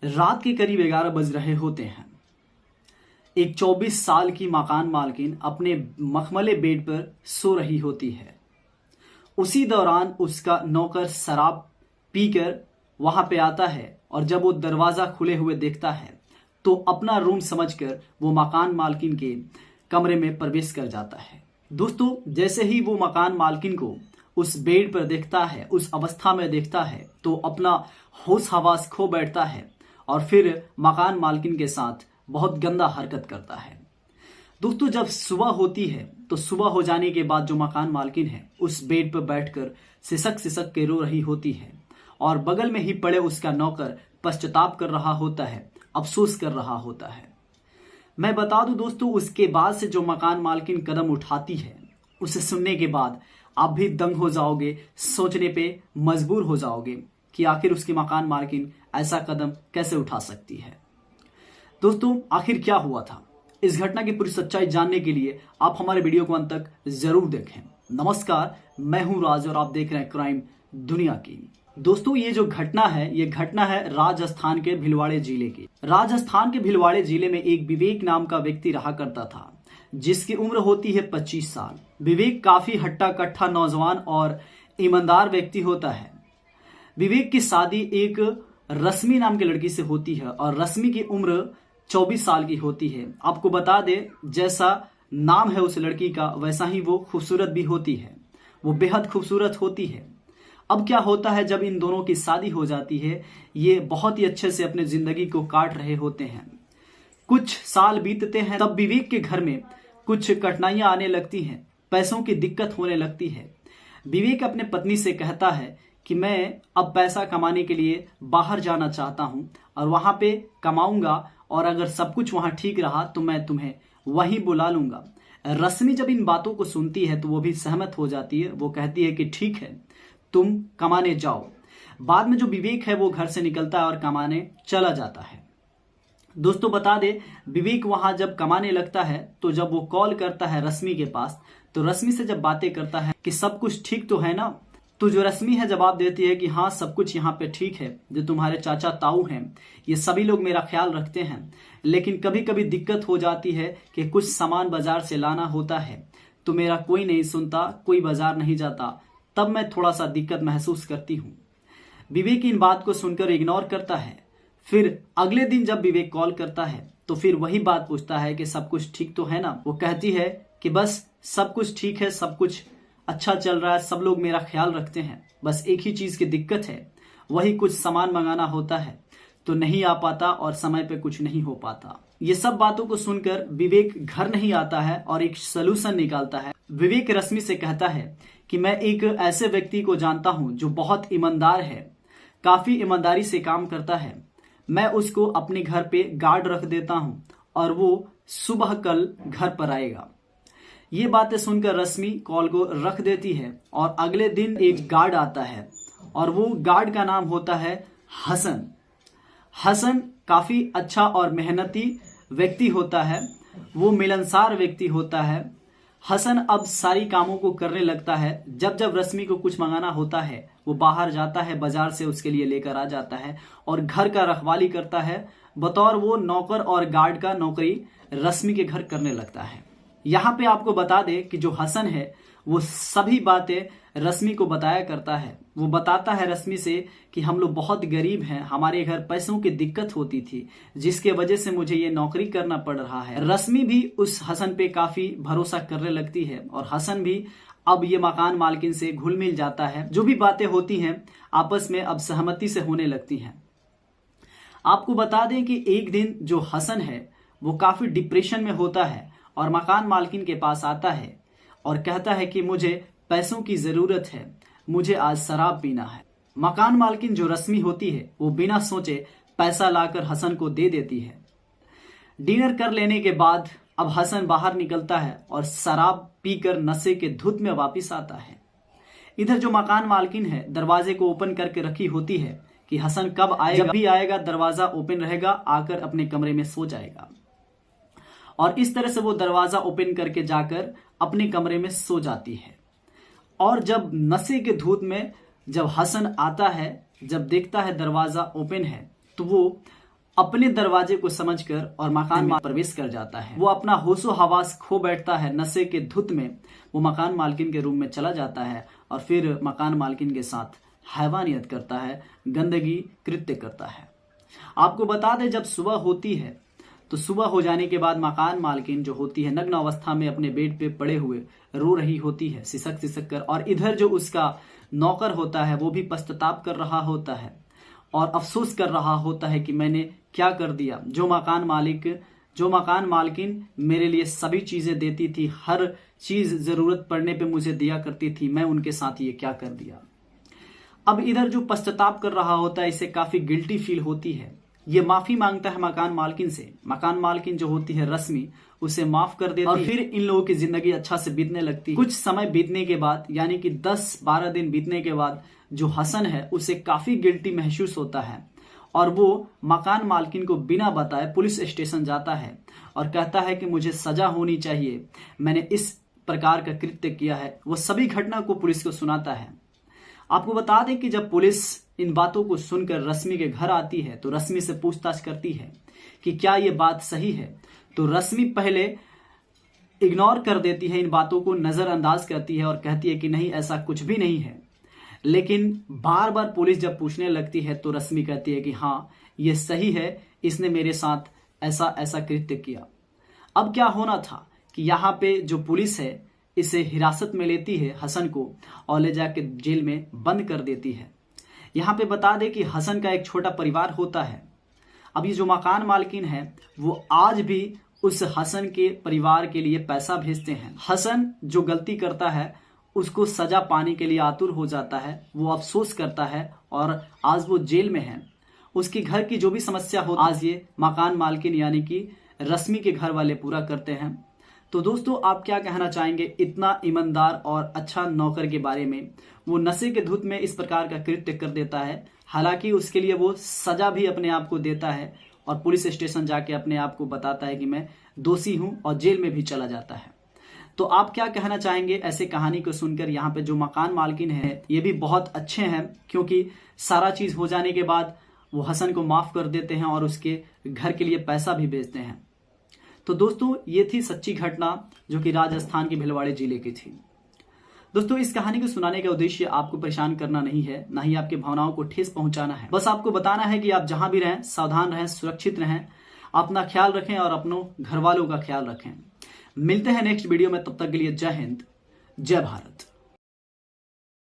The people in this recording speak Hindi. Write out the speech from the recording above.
रात के करीब 11 बज रहे होते हैं। एक 24 साल की मकान मालकिन अपने मखमले बेड पर सो रही होती है। उसी दौरान उसका नौकर शराब पीकर वहां पे आता है और जब वो दरवाजा खुले हुए देखता है तो अपना रूम समझकर वो मकान मालकिन के कमरे में प्रवेश कर जाता है। दोस्तों, जैसे ही वो मकान मालकिन को उस बेड पर देखता है, उस अवस्था में देखता है, तो अपना होश हवास खो बैठता है और फिर मकान मालकिन के साथ बहुत गंदा हरकत करता है। दोस्तों, जब सुबह होती है तो सुबह हो जाने के बाद जो मकान मालकिन है उस बेड पर बैठकर सिसक सिसक के रो रही होती है और बगल में ही पड़े उसका नौकर पश्चाताप कर रहा होता है, अफसोस कर रहा होता है। मैं बता दूं दोस्तों, उसके बाद से जो मकान मालकिन कदम उठाती है उसे सुनने के बाद आप भी दंग हो जाओगे, सोचने पे मजबूर हो जाओगे कि आखिर उसकी मकान मालकिन ऐसा कदम कैसे उठा सकती है। दोस्तों, आखिर क्या हुआ था, इस घटना की पूरी सच्चाई जानने के लिए आप हमारे वीडियो को अंत तक जरूर देखें। नमस्कार, मैं हूं राज और आप देख रहे हैं क्राइम दुनिया की। दोस्तों, ये जो घटना है ये घटना है राजस्थान के भिलवाड़े जिले की। राजस्थान के भिलवाड़े जिले में एक विवेक नाम का व्यक्ति रहा करता था जिसकी उम्र होती है 25 साल। विवेक काफी हट्टा कट्टा नौजवान और ईमानदार व्यक्ति होता है। विवेक की शादी एक रश्मि नाम की लड़की से होती है और रश्मि की उम्र 24 साल की होती है। आपको बता दे, जैसा नाम है उस लड़की का वैसा ही वो खूबसूरत भी होती है, वो बेहद खूबसूरत होती है। अब क्या होता है, जब इन दोनों की शादी हो जाती है ये बहुत ही अच्छे से अपने जिंदगी को काट रहे होते हैं। कुछ साल बीतते हैं, तब विवेक के घर में कुछ कठिनाइयां आने लगती हैं, पैसों की दिक्कत होने लगती है। विवेक अपने पत्नी से कहता है कि मैं अब पैसा कमाने के लिए बाहर जाना चाहता हूं और वहां पे कमाऊंगा और अगर सब कुछ वहां ठीक रहा तो मैं तुम्हें वहीं बुला लूंगा। रश्मि जब इन बातों को सुनती है तो वो भी सहमत हो जाती है। वो कहती है कि ठीक है, तुम कमाने जाओ। बाद में जो विवेक है वो घर से निकलता है और कमाने चला जाता है। दोस्तों, बता दे, विवेक वहां जब कमाने लगता है तो जब वो कॉल करता है रश्मि के पास तो रश्मि से जब बातें करता है कि सब कुछ ठीक तो है ना, तो जो रश्मि है जवाब देती है कि हाँ, सब कुछ यहाँ पे ठीक है। जो तुम्हारे चाचा ताऊ हैं ये सभी लोग मेरा ख्याल रखते हैं, लेकिन कभी कभी दिक्कत हो जाती है कि कुछ सामान बाजार से लाना होता है तो मेरा कोई नहीं सुनता, कोई बाजार नहीं जाता, तब मैं थोड़ा सा दिक्कत महसूस करती हूँ। विवेक इन बात को सुनकर इग्नोर करता है। फिर अगले दिन जब विवेक कॉल करता है तो फिर वही बात पूछता है कि सब कुछ ठीक तो है ना। वो कहती है कि बस सब कुछ ठीक है, सब कुछ अच्छा चल रहा है, सब लोग मेरा ख्याल रखते हैं, बस एक ही चीज की दिक्कत है, वही कुछ सामान मंगाना होता है तो नहीं आ पाता और समय पे कुछ नहीं हो पाता। ये सब बातों को सुनकर विवेक घर नहीं आता है और एक सलूशन निकालता है। विवेक रश्मि से कहता है कि मैं एक ऐसे व्यक्ति को जानता हूं जो बहुत ईमानदार है, काफी ईमानदारी से काम करता है। मैं उसको अपने घर पे गार्ड रख देता हूं और वो सुबह कल घर पर आएगा। ये बातें सुनकर रश्मि कॉल को रख देती है और अगले दिन एक गार्ड आता है और वो गार्ड का नाम होता है हसन। हसन काफी अच्छा और मेहनती व्यक्ति होता है, वो मिलनसार व्यक्ति होता है। हसन अब सारी कामों को करने लगता है। जब जब रश्मि को कुछ मंगाना होता है वो बाहर जाता है, बाजार से उसके लिए लेकर आ जाता है और घर का रखवाली करता है। बतौर वो नौकर और गार्ड का नौकरी रश्मि के घर करने लगता है। यहाँ पे आपको बता दे कि जो हसन है वो सभी बातें रश्मि को बताया करता है। वो बताता है रश्मि से कि हम लोग बहुत गरीब हैं, हमारे घर पैसों की दिक्कत होती थी जिसके वजह से मुझे ये नौकरी करना पड़ रहा है। रश्मि भी उस हसन पे काफी भरोसा करने लगती है और हसन भी अब ये मकान मालकिन से घुल मिल जाता है। जो भी बातें होती हैं आपस में अब सहमति से होने लगती हैं। आपको बता दें कि एक दिन जो हसन है वो काफी डिप्रेशन में होता है और मकान मालकिन के पास आता है और कहता है कि मुझे पैसों की जरूरत है, मुझे आज शराब पीना है। मकान मालकिन जो रश्मि होती है वो बिना सोचे पैसा लाकर हसन को दे देती है। डिनर कर लेने के बाद अब हसन बाहर निकलता है और शराब पीकर नशे के धुत में वापस आता है। इधर जो मकान मालकिन है दरवाजे को ओपन करके रखी होती है कि हसन कब आएगा, जब भी आएगा दरवाजा ओपन रहेगा, आकर अपने कमरे में सो जाएगा। और इस तरह से वो दरवाजा ओपन करके जाकर अपने कमरे में सो जाती है। और जब नशे के धूत में जब हसन आता है, जब देखता है दरवाजा ओपन है, तो वो अपने दरवाजे को समझकर और मकान में प्रवेश कर जाता है। वो अपना होशो हवास खो बैठता है। नशे के धुत में वो मकान मालकिन के रूम में चला जाता है और फिर मकान मालकिन के साथ हैवानियत करता है, गंदगी कृत्य करता है। आपको बता दें, जब सुबह होती है तो सुबह हो जाने के बाद मकान मालकिन जो होती है नग्न अवस्था में अपने बेड पे पड़े हुए रो रही होती है, सिसक सिसक कर। और इधर जो उसका नौकर होता है वो भी पश्चाताप कर रहा होता है और अफसोस कर रहा होता है कि मैंने क्या कर दिया। जो मकान मालकिन मेरे लिए सभी चीजें देती थी, हर चीज जरूरत पड़ने पे मुझे दिया करती थी, मैं उनके साथ ये क्या कर दिया। अब इधर जो पश्चाताप कर रहा होता है, इसे काफी गिल्टी फील होती है। ये माफी मांगता है मकान मालकिन से। मकान मालकिन जो होती है रश्मि, उसे माफ कर देती है और फिर इन लोगों की जिंदगी अच्छा से बीतने लगती है। कुछ समय बीतने के बाद, यानी कि 10-12 दिन बीतने के बाद, जो हसन है उसे काफी गिल्टी महसूस होता है और वो मकान मालकिन को बिना बताए पुलिस स्टेशन जाता है और कहता है कि मुझे सजा होनी चाहिए, मैंने इस प्रकार का कृत्य किया है। वो सभी घटना को पुलिस को सुनाता है। आपको बता दें कि जब पुलिस इन बातों को सुनकर रश्मि के घर आती है तो रश्मि से पूछताछ करती है कि क्या ये बात सही है। तो रश्मि पहले इग्नोर कर देती है, इन बातों को नजरअंदाज करती है और कहती है कि नहीं, ऐसा कुछ भी नहीं है। लेकिन बार बार पुलिस जब पूछने लगती है तो रश्मि कहती है कि हाँ, ये सही है, इसने मेरे साथ ऐसा ऐसा कृत्य किया। अब क्या होना था कि यहाँ पे जो पुलिस है इसे हिरासत में लेती है हसन को और ले जाके जेल में बंद कर देती है। यहाँ पे बता दे कि हसन का एक छोटा परिवार होता है। अब ये जो मकान मालकिन है वो आज भी उस हसन के परिवार के लिए पैसा भेजते हैं। हसन जो गलती करता है उसको सजा पाने के लिए आतुर हो जाता है, वो अफसोस करता है और आज वो जेल में है। उसके घर की जो भी समस्या हो आज ये मकान मालकिन यानी कि रश्मि के घर वाले पूरा करते हैं। तो दोस्तों, आप क्या कहना चाहेंगे इतना ईमानदार और अच्छा नौकर के बारे में? वो नशे के धुत में इस प्रकार का कृत्य कर देता है, हालांकि उसके लिए वो सजा भी अपने आप को देता है और पुलिस स्टेशन जाके अपने आप को बताता है कि मैं दोषी हूं और जेल में भी चला जाता है। तो आप क्या कहना चाहेंगे ऐसे कहानी को सुनकर? यहाँ पे जो मकान मालकिन है ये भी बहुत अच्छे हैं, क्योंकि सारा चीज हो जाने के बाद वो हसन को माफ कर देते हैं और उसके घर के लिए पैसा भी भेजते हैं। तो दोस्तों, ये थी सच्ची घटना जो कि राजस्थान के भिलवाड़े जिले की थी। दोस्तों, इस कहानी को सुनाने का उद्देश्य आपको परेशान करना नहीं है, ना ही आपकी भावनाओं को ठेस पहुंचाना है। बस आपको बताना है कि आप जहां भी रहें सावधान रहें, सुरक्षित रहें, अपना ख्याल रखें और अपनों घर वालों का ख्याल रखें। मिलते हैं नेक्स्ट वीडियो में, तब तक के लिए जय हिंद, जय भारत।